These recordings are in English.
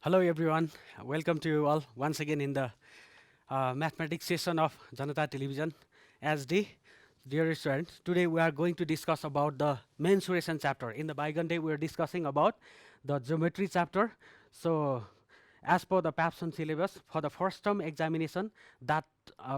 Hello everyone, welcome to you all once again in the mathematics session of JanataTelevision SD. Dear students, today we are going to discuss about the mensuration chapter. In the bygone day we are discussing about the geometry chapter. So as per the Pabson syllabus for the first term examination, that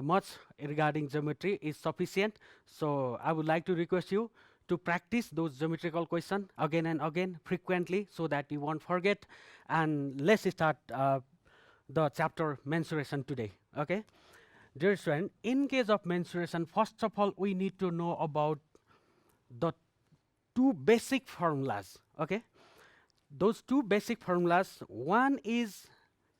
much regarding geometry is sufficient. So I would like to request you to practice those geometrical questions again and again frequently so that you won't forget. And let's start the chapter mensuration today. Okay, dear student, in case of mensuration, first of all we need to know about the two basic formulas. Okay, those two basic formulas, one is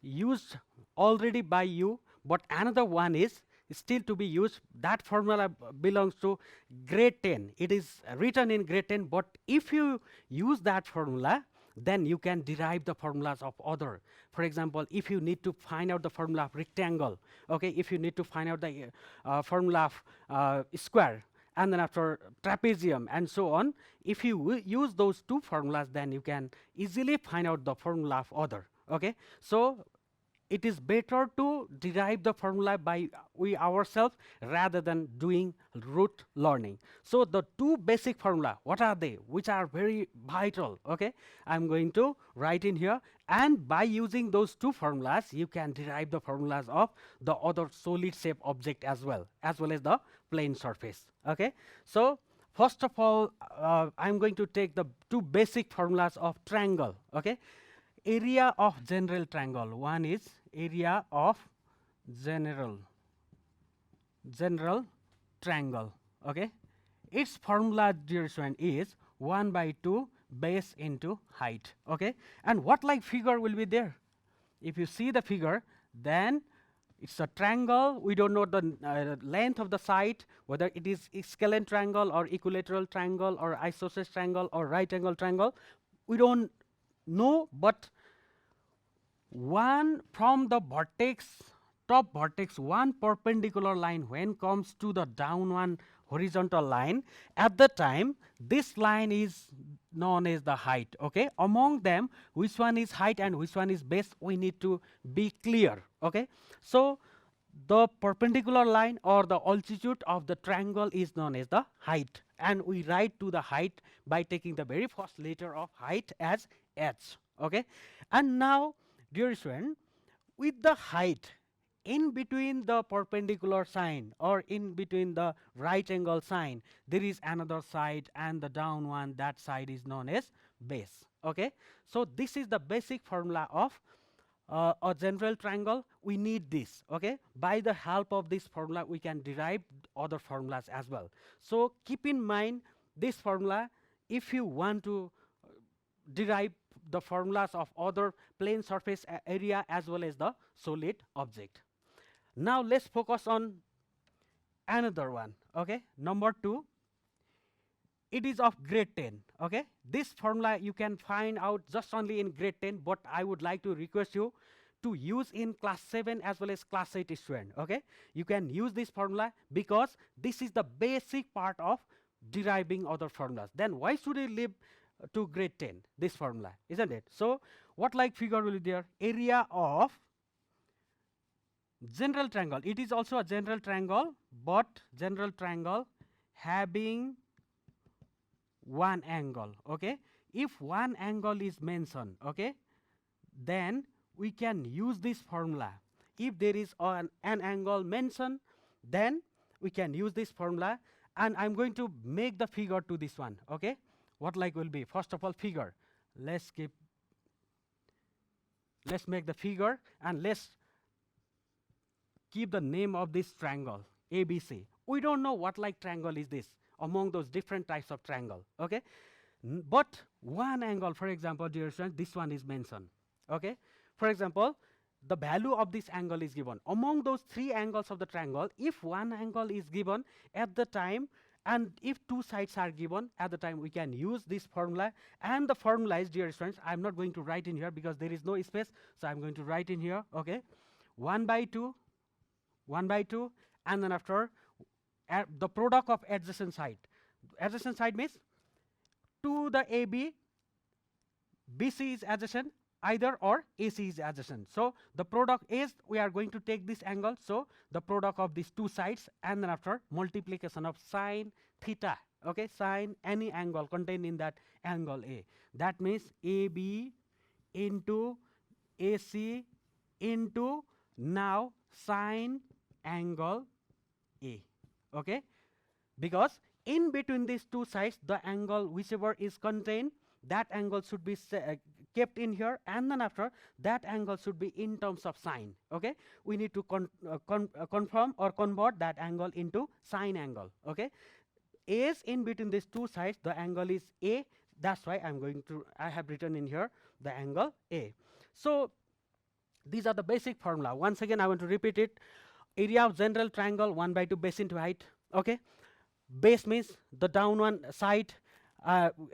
used already by you, but another one is still to be used. That formula belongs to grade 10. It is written in grade 10, but if you use that formula, then you can derive the formulas of other. For example, if you need to find out the formula of rectangle, okay, if you need to find out the formula of square, and then after trapezium and so on, if you use those two formulas, then you can easily find out the formula of other. Okay, so it is better to derive the formula by we ourselves rather than doing rote learning. So the two basic formula, what are they, which are very vital? Okay, I'm going to write in here, and by using those two formulas you can derive the formulas of the other solid shape object as well as the plane surface. Okay, so first of all I'm going to take the two basic formulas of triangle. Okay, area of general triangle. One is area of general triangle. Okay, its formula, dear student, is 1/2 base into height. Okay, and what like figure will be there? If you see the figure, then it's a triangle. We don't know the length of the side, whether it is scalene triangle or equilateral triangle or isosceles triangle or right angle triangle. We don't know, but one from the vertex, top vertex, one perpendicular line when comes to the down one horizontal line, at the time this line is known as the height. Okay, among them which one is height and which one is base, we need to be clear. Okay, so the perpendicular line or the altitude of the triangle is known as the height, and we write to the height by taking the very first letter of height as h. Okay, and now dear student, with the height in between the perpendicular sign or in between the right angle sign, there is another side, and the down one, that side is known as base. Okay, so this is the basic formula of a general triangle. We need this. Okay, by the help of this formula we can derive other formulas as well. So keep in mind this formula if you want to derive the formulas of other plane surface area as well as the solid object. Now let's focus on another one. Okay, number 2, it is of grade 10. Okay, this formula you can find out just only in grade 10, but I would like to request you to use in class 7 as well as class 8 student. Okay, you can use this formula because this is the basic part of deriving other formulas. Then why should you leave to grade 10 this formula, isn't it? So what like figure will be there? Area of general triangle. It is also a general triangle, but general triangle having one angle. Okay, if one angle is mentioned, okay, then we can use this formula. If there is an angle mentioned, then we can use this formula, and I'm going to make the figure to this one. Okay, what like will be? First of all, figure. Let's make the figure, and let's keep the name of this triangle ABC. We don't know what like triangle is this among those different types of triangle. Okay, but one angle, for example, dear students, this one is mentioned. Okay, for example, the value of this angle is given among those three angles of the triangle. If one angle is given at the time, and if two sides are given at the time, we can use this formula. And the formula is, dear students, I'm not going to write in here because there is no space, so I'm going to write in here. Okay, 1/2, and then after the product of adjacent side. Adjacent side means to the AB, BC is adjacent, either or AC is adjacent. So the product is, we are going to take this angle, so the product of these two sides, and then after multiplication of sine theta, okay, sine any angle contained in that angle A. That means AB into AC into now sine angle A, okay, because in between these two sides the angle whichever is contained, that angle should be kept in here, and then after that angle should be in terms of sine, okay. We need to confirm or convert that angle into sine angle, okay. As in between these two sides the angle is A, that's why I have written in here the angle A. So these are the basic formula. Once again I want to repeat it. Area of general triangle 1/2 base into height, okay. Base means the down one side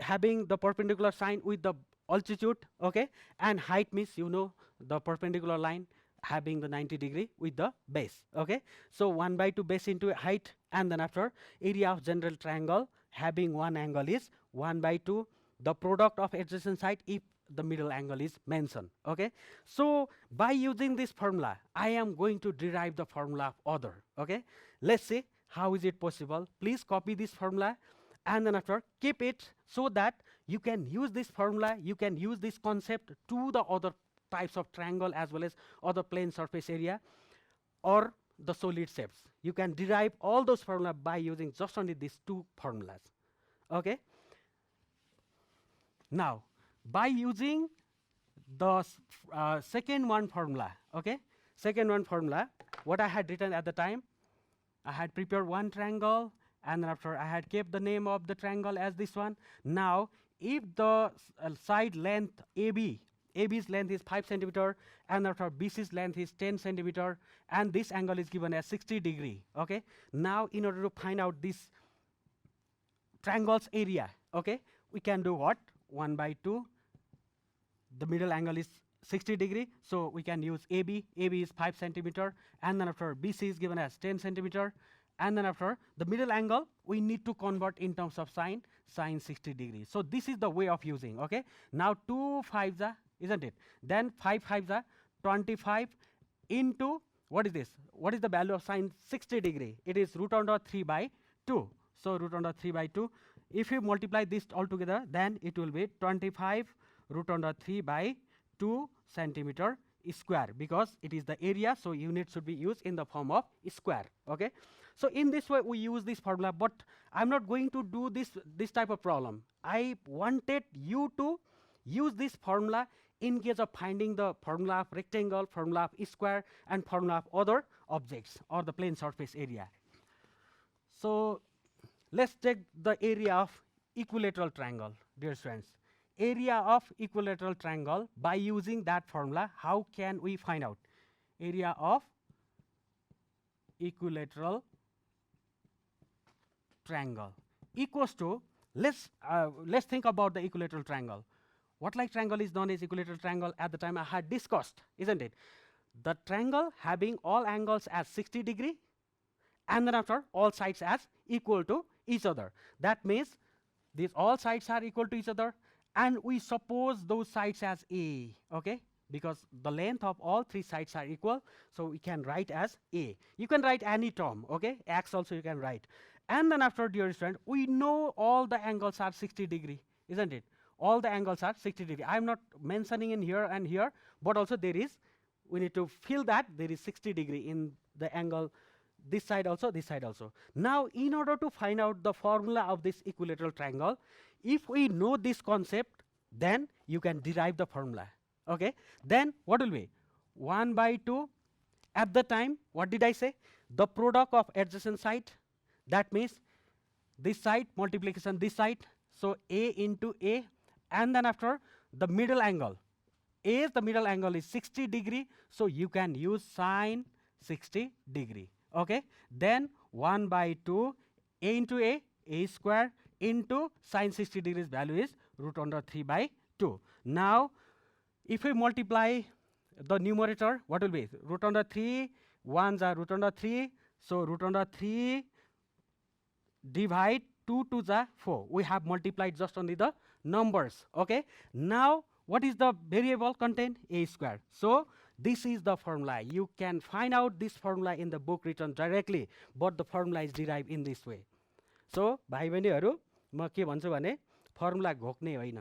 having the perpendicular sine with the altitude, okay, and height means the perpendicular line having the 90° with the base, okay. So 1/2 base into height, and then after area of general triangle having one angle is 1/2 the product of adjacent side if the middle angle is mentioned, okay. So by using this formula I am going to derive the formula of other, okay. Let's see how is it possible. Please copy this formula and then after keep it so that you can use this formula, you can use this concept to the other types of triangle as well as other plane surface area or the solid shapes. You can derive all those formulas by using just only these two formulas, okay. Now by using the second one formula, okay, second one formula, what I had written at the time, I had prepared one triangle and then after I had kept the name of the triangle as this one. Now if the side length AB's length is 5 centimeter and after BC's length is 10 centimeter and this angle is given as 60°, okay. Now in order to find out this triangle's area, okay, we can do what? 1/2, the middle angle is 60°, so we can use AB is 5 centimeter and then after BC is given as 10 centimeter and then after the middle angle we need to convert in terms of sine 60°. So this is the way of using, okay. Now 2 5s are, isn't it, then 5 5s are 25 into what is this, what is the value of sine 60°? It is √3/2. So √3/2, if you multiply this all together then it will be 25 √3/2 centimeter square, because it is the area, so unit should be used in the form of square, okay. So in this way we use this formula, but I'm not going to do this type of problem. I wanted you to use this formula in case of finding the formula of rectangle, formula of square and formula of other objects or the plane surface area. So let's take the area of equilateral triangle, dear students. Area of equilateral triangle, by using that formula how can we find out? Area of equilateral triangle equals to, let's think about the equilateral triangle. What like triangle is known as equilateral triangle? At the time I had discussed, isn't it, the triangle having all angles as 60° and then after all sides as equal to each other. That means these all sides are equal to each other and we suppose those sides as A, okay, because the length of all three sides are equal, so we can write as A. You can write any term, okay, X also you can write. And then after, dear student, we know all the angles are 60°, isn't it? All the angles are 60°. I am not mentioning in here and here, but also there is, we need to feel that there is 60° in the angle this side also, this side also. Now in order to find out the formula of this equilateral triangle, if we know this concept, then you can derive the formula, okay. Then what will be 1/2, at the time what did I say, the product of adjacent side, that means this side multiplication this side, so A into A, and then after the middle angle, as the middle angle is 60°, so you can use sine 60°, okay. Then 1/2 A into A square into sine 60° value is √3/2. Now if we multiply the numerator, what will be √3, 1s are √3, so √3 divide 2 to the 4. We have multiplied just only the numbers, okay. Now What is the variable contained? A square. So this is the formula. You can find out this formula in the book written directly, but the formula is derived in this way. So भाइ बहिनीहरु म के भन्छु भने formula घोक्ने होइन,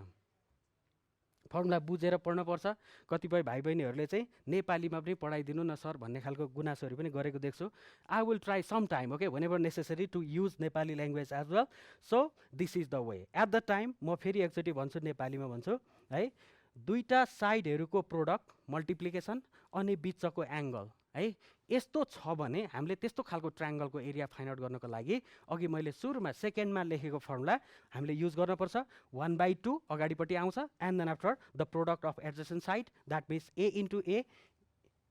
formula बुझेर पढ्न पर्छ। कतिपय भाइ बहिनीहरुले चाहिँ नेपालीमा पनि पढाइदिनु न सर भन्ने खालको गुनासोहरु पनि गरेको देख्छु। I will try sometime, okay, whenever necessary to use Nepali language as well. So this is the way. At the time म फेरि एकचोटी भन्छु, नेपालीमा भन्छु है, दुईटा साइडहरुको प्रोडक्ट मल्टिप्लिकेसन अनि बीचको एंगल है, यस्तो छ भने हामीले त्यस्तो खालको ट्रायंगलको एरिया फाइन्ड आउट गर्नको लागि अघि मैले सुरुमा सेकेन्डमा लेखेको फर्मुला हामीले युज गर्न पर्छ। 1/2 अगाडिपट्टि आउँछ, and then after the product of adjacent side, that means a into a.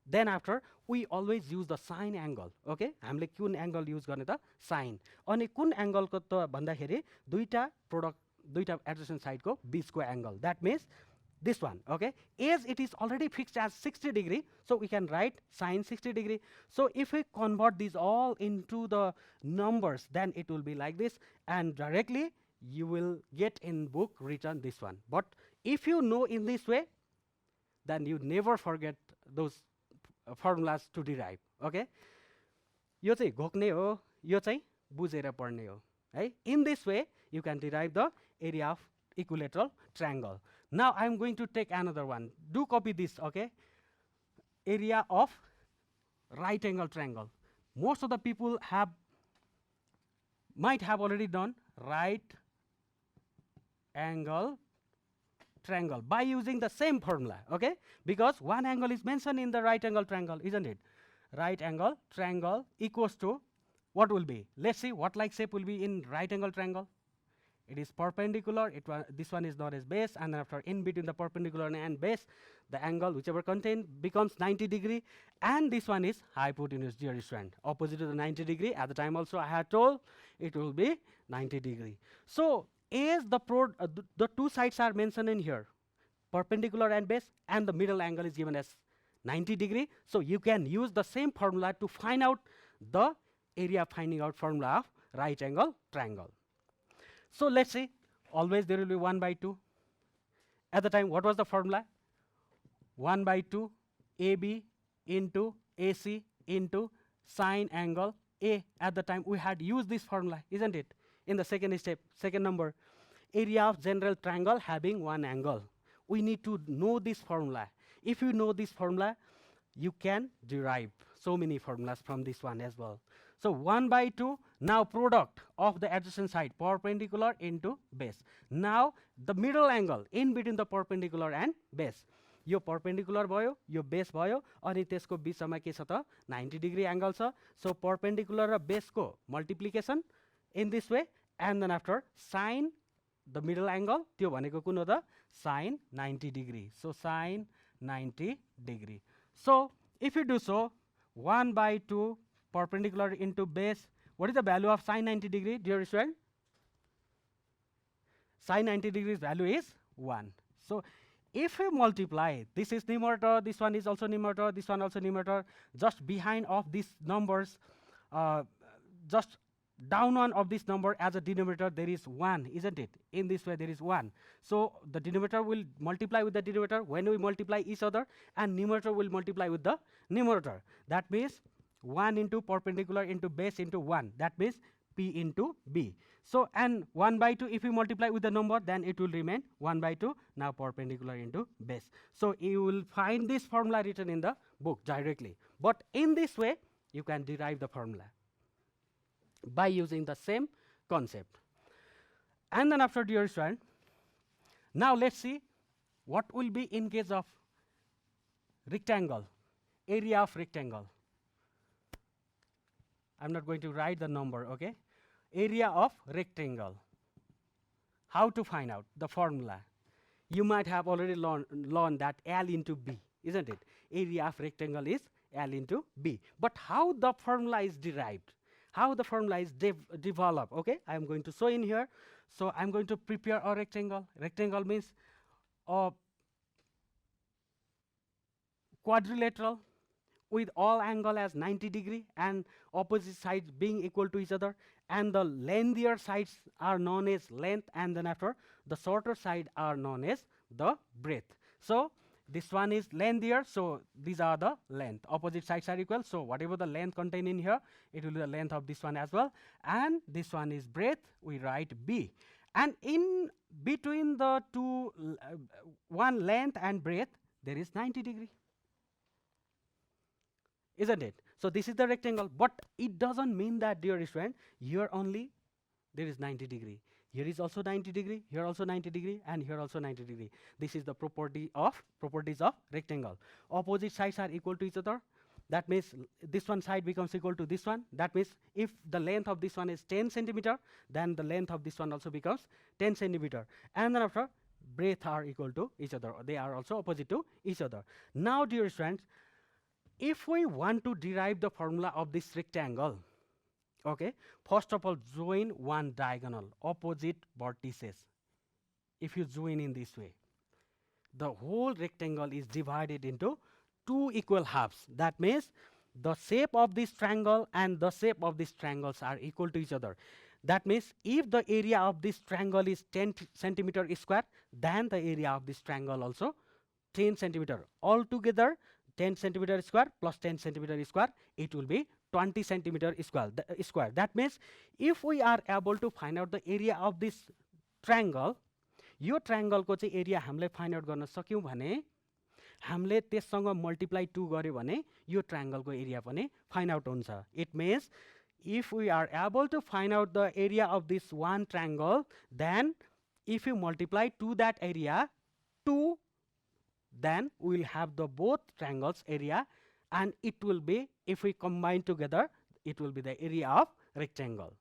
Then after we always use the sine angle, okay, हामीले कुन एंगल युज गर्ने त साइन, अनि कुन एंगलको त भन्दाखेरि दुईटा प्रोडक्ट दुईटा एडजेसेन्ट साइडको बीचको angle, that means this one, okay. As it is already fixed as 60 degree, so we can write sine 60 degree. So if we convert these all into the numbers, then it will be like this, and directly you will get in book written this one. But if you know in this way, then you never forget those formulas to derive, okay. यो चाहिँ घोक्ने हो, यो चाहिँ बुझेर पढ्ने हो है. In this way you can derive the area of equilateral triangle. Now I am going to take another one. Do copy this, okay? Area of right angle triangle. Most of the people might have already done right angle triangle by using the same formula, okay? Because one angle is mentioned in the right angle triangle, isn't it? Right angle triangle equals to what will be? Let's see what like shape will be in right angle triangle. It is perpendicular. This one is known as base, and then after in between the perpendicular and base, the angle whichever contained becomes 90 degree, and this one is hypotenuse, dear student, opposite to the 90 degree. At the time also I had told it will be 90 degree. So as the two sides are mentioned in here, perpendicular and base, and the middle angle is given as 90 degree. So you can use the same formula to find out the area finding out formula of right angle triangle. So let's see, always there will be 1/2. At the time, what was the formula? 1/2 AB into AC into sine angle A. At the time, we had used this formula, isn't it? In the second step, second number, area of general triangle having one angle. We need to know this formula. If you know this formula, you can derive so many formulas from this one as well. So 1/2, now product of the adjacent side, perpendicular into base. Now the middle angle in between the perpendicular and base. Yo perpendicular भयो, यो base भयो, अनि त्यसको बीचमा के छ त 90 degree angle छ. So perpendicular र base को multiplication in this way, and then after sine the middle angle, त्यो भनेको कुन हो त sine 90 degree. So sine 90 degree. So if you do so, 1/2 perpendicular into base, what is the value of sine 90 degree, dear student? Sine 90 degrees value is 1. So if we multiply, this is numerator, this one is also numerator, this one also numerator, just behind of these numbers, just down one of this number as a denominator, there is 1, isn't it? In this way there is 1. So the denominator will multiply with the denominator when we multiply each other, and numerator will multiply with the numerator. That means 1 into perpendicular into base into 1. That means P into B. So and 1/2, if we multiply with the number, then it will remain 1/2, now perpendicular into base. So you will find this formula written in the book directly. But in this way, you can derive the formula by using the same concept. And then after, dear student, now let's see what will be in case of rectangle, area of rectangle. I'm not going to write the number, okay? Area of rectangle. How to find out the formula? You might have already learned that L into B, isn't it? Area of rectangle is L into B. But how the formula is derived? How the formula is developed, okay? I am going to show in here. So I'm going to prepare a rectangle. Rectangle means a quadrilateral with all angle as 90 degree and opposite sides being equal to each other, and the lengthier sides are known as length, and then after the shorter side are known as the breadth. So this one is length here, so these are the length. Opposite sides are equal, so whatever the length contained in here, it will be the length of this one as well. And this one is breadth, we write B. And in between the two, one length and breadth, there is 90 degree. Isn't it? So this is the rectangle, but it doesn't mean that, dear student, here only there is 90 degree. Here is also 90 degree, here also 90 degree, and here also 90 degree. This is the properties of rectangle. Opposite sides are equal to each other. That means this one side becomes equal to this one. That means if the length of this one is 10 centimeter, then the length of this one also becomes 10 centimeter. And then after, breadth are equal to each other. They are also opposite to each other. Now, dear students, if we want to derive the formula of this rectangle, okay, first of all, join one diagonal, opposite vertices. If you join in this way, the whole rectangle is divided into two equal halves. That means the shape of this triangle and the shape of these triangles are equal to each other. That means if the area of this triangle is 10 centimeter square, then the area of this triangle also 10 centimeter. Altogether, 10 centimeter square plus 10 centimeter square, it will be 20 centimeter square. That means if we are able to find out the area of this triangle, yo triangle को चाहिँ area हामीले find out गर्न सक्यौं भने हामीले त्यससँग multiply 2 गर्यो भने यो triangle को area पनि find out हुन्छ. It means if we are able to find out the area of this one triangle, then if you multiply to that area 2, then we will have the both triangles area, and it will be, if we combine together, it will be the area of rectangle.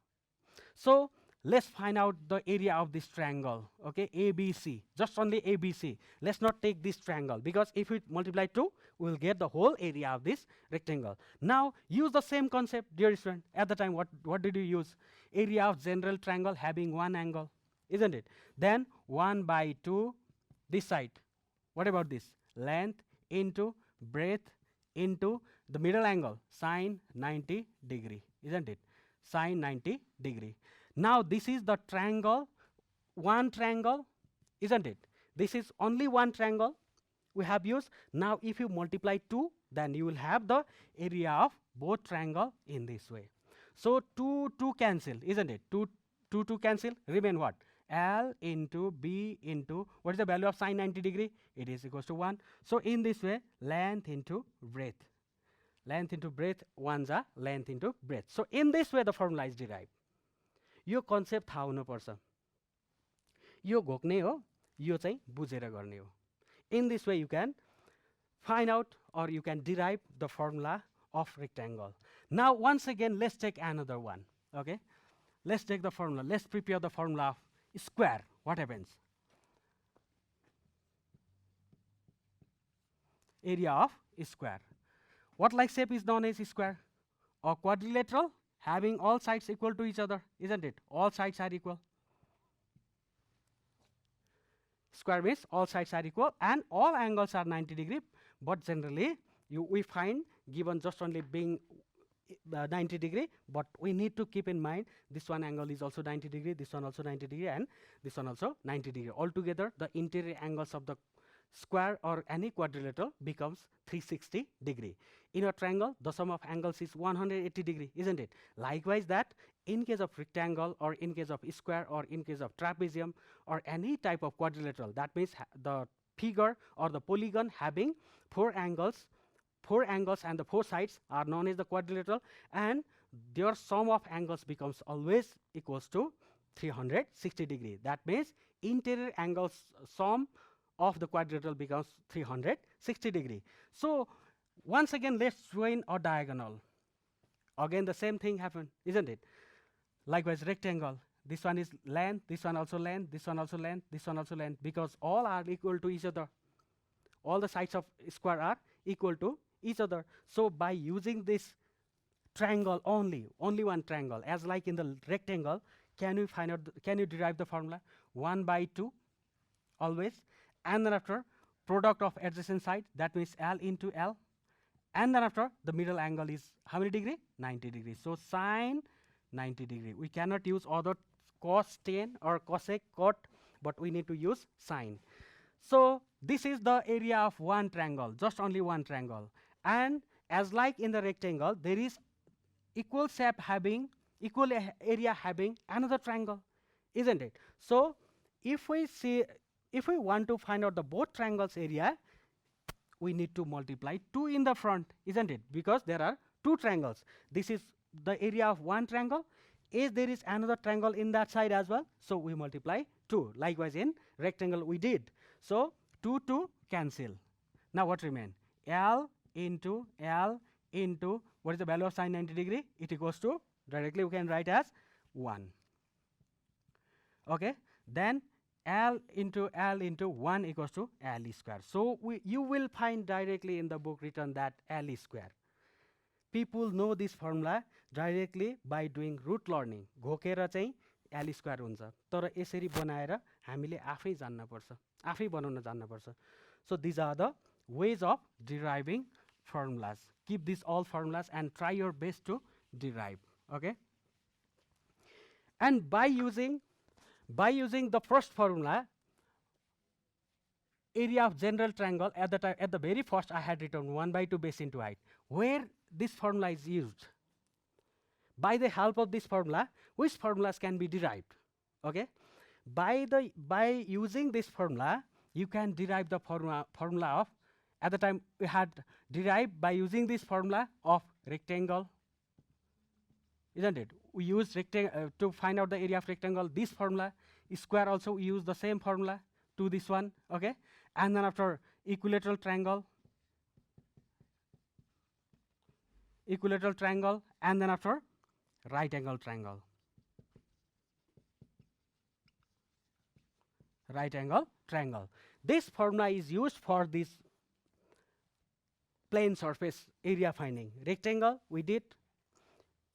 So let's find out the area of this triangle. Okay, ABC, just only ABC. Let's not take this triangle, because if we multiply 2, we will get the whole area of this rectangle. Now use the same concept, dear student. At the time, what did you use? Area of general triangle having one angle, isn't it? Then 1 by 2 this side. What about this? Length into breadth into the middle angle, sine 90 degree, isn't it? Sine 90 degree. Now this is the triangle, one triangle, isn't it? This is only one triangle we have used. Now if you multiply 2, then you will have the area of both triangle in this way. So 2 cancel, isn't it? 2 cancel, remain what? L into B into, what is the value of sine 90 degree? It is equals to 1. So in this way, length into breadth. Length into breadth, one's a length into breadth. So in this way, the formula is derived. Yo concept थाहा हुनुपर्छ. यो घोक्ने हो, यो चाहिँ बुझेर गर्ने हो. In this way, you can find out or you can derive the formula of rectangle. Now once again, let's take another one. Okay, let's take the formula. Let's prepare the formula of square. What happens? Area of square. What like shape is known as square? A quadrilateral having all sides equal to each other, isn't it? All sides are equal. Square means all sides are equal and all angles are 90 degree, but generally we find given just only being 90 degree, but we need to keep in mind this one angle is also 90 degree, this one also 90 degree, and this one also 90 degree. Altogether, the interior angles of the square or any quadrilateral becomes 360 degree. In a triangle, the sum of angles is 180 degree, isn't it? Likewise, that in case of rectangle or in case of square or in case of trapezium or any type of quadrilateral, that means the figure or the polygon having four angles and the four sides are known as the quadrilateral, and their sum of angles becomes always equals to 360 degree. That means interior angles sum of the quadrilateral becomes 360 degree. So once again, let's join a diagonal. Again the same thing happened, isn't it? Likewise, rectangle. This one is length, this one also length, this one also length, this one also length, because all are equal to each other. All the sides of square are equal to each other. So by using this triangle only one triangle, as like in the rectangle, can you find out, can you derive the formula? 1 by 2 always, and then after product of adjacent side, that means L into L, and then after the middle angle is how many degree? 90 degrees. So sine 90 degree. We cannot use other cos 10 or cosec, cot, but we need to use sine. So this is the area of one triangle, just only one triangle. And as like in the rectangle, there is equal shape having, equal area having another triangle, isn't it? So if we see, if we want to find out the both triangles area, we need to multiply 2 in the front, isn't it? Because there are two triangles. This is the area of one triangle. Is there is another triangle in that side as well, so we multiply 2. Likewise in rectangle we did. So 2 cancel. Now what remain? L into what is the value of sine 90 degree? It equals to, directly we can write as 1. Okay, then L into 1 equals to L square. So you will find directly in the book written that L square. People know this formula directly by doing root learning. घोकेर चाहिँ L square हुन्छ, तर यसरी बनाएर हामीले आफै जान्न पर्छ, आफै बनाउन जान्न पर्छ. So these are the ways of deriving formulas. Keep these all formulas and try your best to derive. Okay. And by using the first formula, area of general triangle, at the very first I had written 1/2 base into height. Where this formula is used, by the help of this formula, which formulas can be derived? Okay, by using this formula, you can derive the formula of, at the time we had derived by using this formula of rectangle, isn't it? We use rectangle to find out the area of rectangle. This formula square also we use the same formula to this one. Okay, and then after equilateral triangle, and then after right angle triangle, This formula is used for this plane surface area finding. Rectangle we did,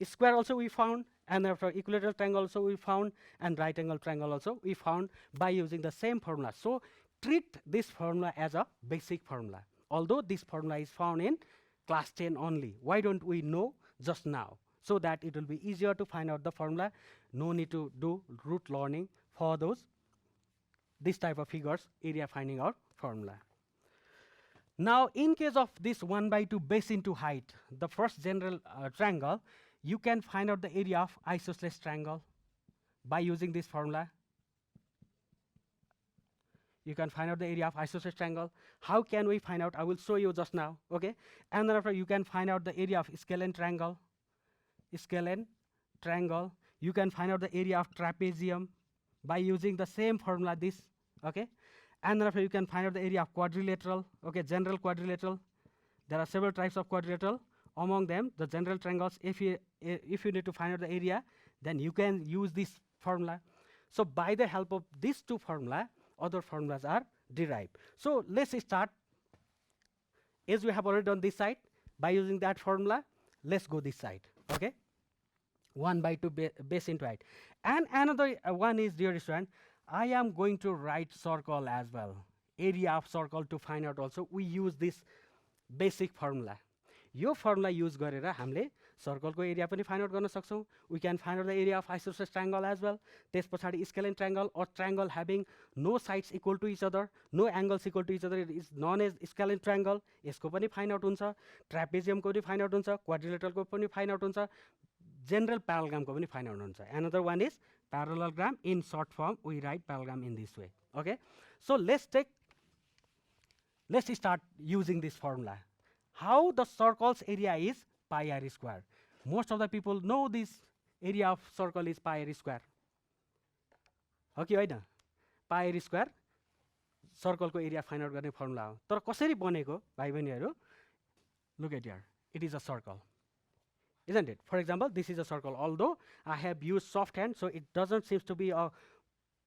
square also we found, and after equilateral triangle also we found, and right angle triangle also we found by using the same formula. So treat this formula as a basic formula. Although this formula is found in class 10 only, why don't we know just now, so that it will be easier to find out the formula. No need to do root learning for this type of figures, area finding out formula. Now in case of this 1/2 base into height, the first general triangle, you can find out the area of isosceles triangle by using this formula. You can find out the area of isosceles triangle. How can we find out? I will show you just now. Okay, and then after you can find out the area of scalene triangle. You can find out the area of trapezium by using the same formula, this. Okay, and then after you can find out the area of quadrilateral. Okay, general quadrilateral. There are several types of quadrilateral. Among them, the general triangles. If you need to find out the area, then you can use this formula. So by the help of these two formula, other formulas are derived. So let's start. As we have already done this side, by using that formula, let's go this side. Okay, 1/2 base into height. And another one is, dear student, I am going to write circle as well. Area of circle to find out also, we use this basic formula. Yo formula use गरेर हामीले circle को area पनि find out गर्न सक्छौं. We can find out the area of isosceles triangle as well. त्यस पछाडी scalene triangle or triangle having no sides equal to each other, no angles equal to each other, it is known as scalene triangle. यसको पनि find out हुन्छ, trapezium को पनि find out हुन्छ, quadrilateral को पनि find out हुन्छ, general parallelogram को पनि find out हुन्छ. Another one is parallelogram. In short form we write parallelogram in this way. Okay, so let's start using this formula. How the circle's area is pi r square. Most of the people know this area of circle is pi r square. Okay, Hahn? Pi r square circle को area find out गर्ने formula हो. तर कसरी बनेको भाइ बहिनीहरु? Look at here. It is a circle, isn't it? For example, this is a circle. Although I have used soft hand, so it doesn't seem to be a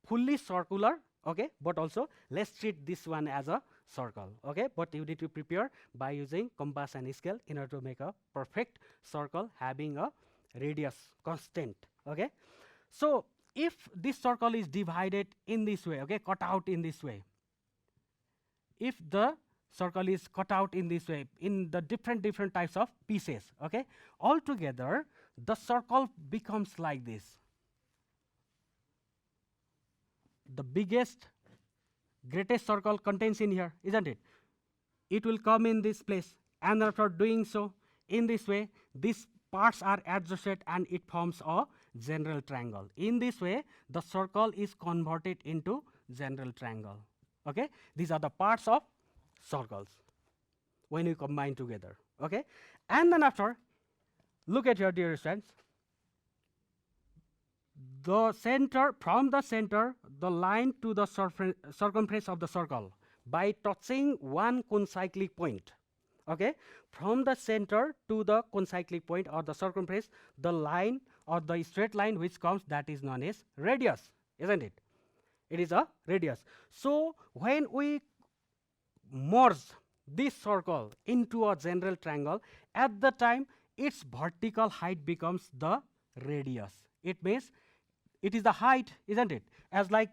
fully circular. Okay, but also let's treat this one as a circle. Okay, but you need to prepare by using compass and scale in order to make a perfect circle having a radius constant. Okay, so if this circle is divided in this way, okay, cut out in this way, if the circle is cut out in this way in the different types of pieces, okay, altogether the circle becomes like this. The biggest greatest circle contains in here, isn't it? It will come in this place, and after doing so, in this way, these parts are adjusted and it forms a general triangle. In this way, the circle is converted into general triangle. Okay, these are the parts of circles when you combine together. Okay, and then after, look at your dear friends. The center, from the center, the line to the circumference of the circle by touching one concyclic point. Okay, from the center to the concyclic point or the circumference, the line or the straight line which comes, that is known as radius, isn't it? It is a radius. So when we merge this circle into a general triangle, at the time its vertical height becomes the radius. It means it is the height, isn't it? As like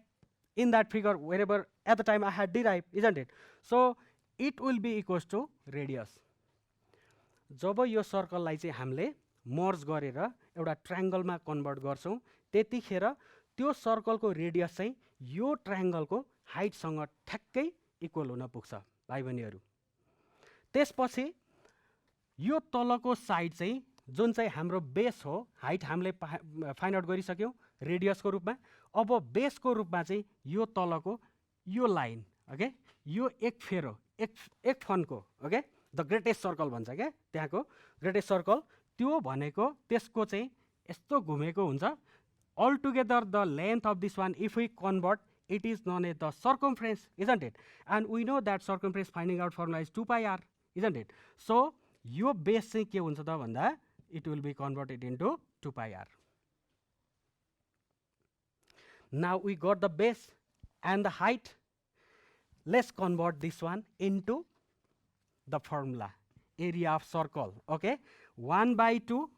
in that figure, wherever at the time I had derived, isn't it? So it will be equals to radius. जब यो सर्कललाई चाहिँ हामीले मर्ज गरेर एउटा ट्रायंगलमा convert गर्छौं, त्यतिखेर त्यो सर्कलको radius चाहिँ यो ट्रायंगलको हाइटसँग ठ्याक्कै इक्वल हुन पुग्छ भाइ बहिनीहरु। त्यसपछि यो तलको साइड चाहिँ जुन चाहिँ हाम्रो बेस हो, हाइट हामीले फाइन्ड आउट गरिसक्यौं रेडियसको रूपमा। अब बेसको रूपमा चाहिँ यो तलको यो लाइन, ओके, यो एक फेरो एक फनको, ओके, द ग्रेटेस्ट सर्कल भन्छ के, त्यहाँको ग्रेटेस्ट सर्कल, त्यो भनेको त्यसको चाहिँ यस्तो घुमेको हुन्छ। All together the length of this one, if we convert, it is known as the circumference, isn't it? And we know that circumference finding out formula is 2 pi r, isn't it? So yo base चाहिँ के हुन्छ त भन्दा, it will be converted into 2 pi r. Now we got the base and the height. Let's convert this one into the formula, area of circle, okay? 1 by 2,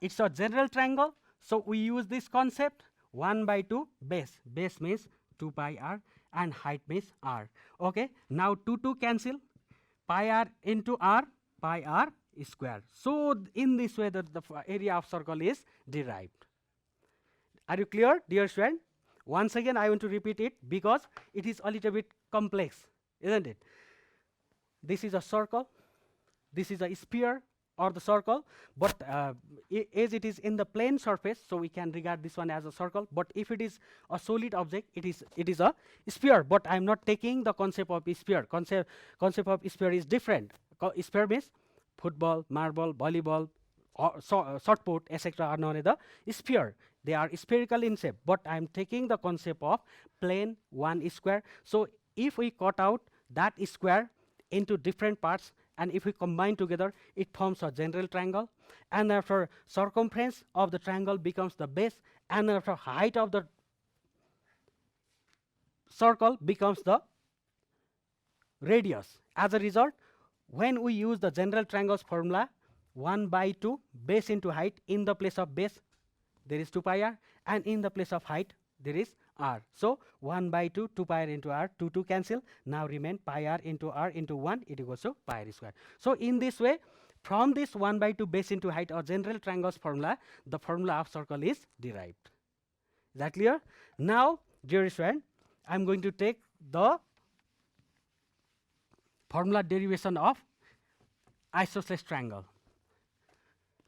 it's a general triangle, so we use this concept, 1 by 2 base. Base means 2 pi r and height means r. Okay, now 2 cancel, pi r into r, pi r square. So in this way the area of circle is derived. Are you clear, dear student? Once again I want to repeat it because it is a little bit complex, isn't it? This is a circle, this is a sphere or the circle, but as it is in the plane surface, so we can regard this one as a circle. But if it is a solid object, it is a sphere. But I am not taking the concept of sphere. Concept of sphere is different. Sphere means football, marble, volleyball, shot put, etc. are known as the sphere. They are spherical in shape. But I am taking the concept of plane, one square. So if we cut out that square into different parts, and if we combine together, it forms a general triangle. And after circumference of the triangle becomes the base, and after height of the circle becomes the radius. As a result, when we use the general triangles formula, 1 by 2 base into height, in the place of base there is 2 pi r, and in the place of height there is r. So 1 by 2, 2 pi r into r, 2 cancel, now remain pi r into r into 1, it equals to pi r square. So in this way, from this 1 by 2 base into height or general triangles formula, the formula of circle is derived. Is that clear? Now, dear student, I am going to take the formula derivation of isosceles triangle.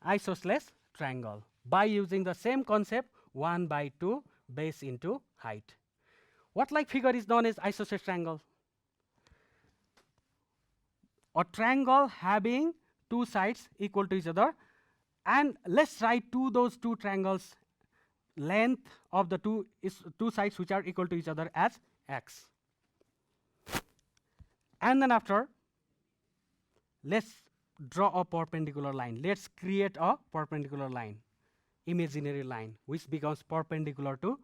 Isosceles triangle by using the same concept, 1 by 2 base into height. What like figure is known as isosceles triangle? A triangle having two sides equal to each other, and let's write those two triangles length of the two sides which are equal to each other as x. And then after, let's draw a perpendicular line. Let's create a perpendicular line, imaginary line, which becomes perpendicular to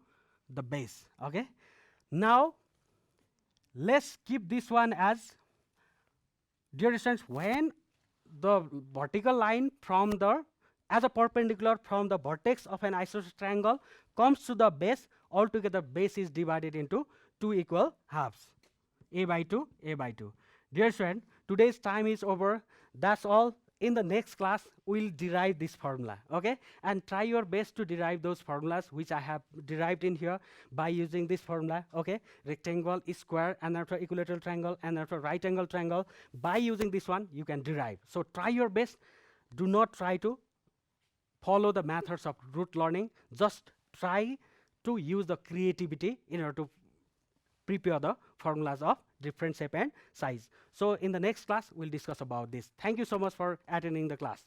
the base. Okay, now let's keep this one as, dear students, when the vertical line from the as a perpendicular from the vertex of an isosceles triangle comes to the base, altogether base is divided into two equal halves, a by 2, a by 2. Dear student, today's time is over. That's all. in the next class, we'll derive this formula, okay? And try your best to derive those formulas, which I have derived in here by using this formula, okay? Rectangle is square, and after equilateral triangle, and after right angle triangle. By using this one, you can derive. So try your best. Do not try to follow the methods of rote learning. Just try to use the creativity in order to prepare the formulas of different shape and size. So in the next class, we'll discuss about this. Thank you so much for attending the class.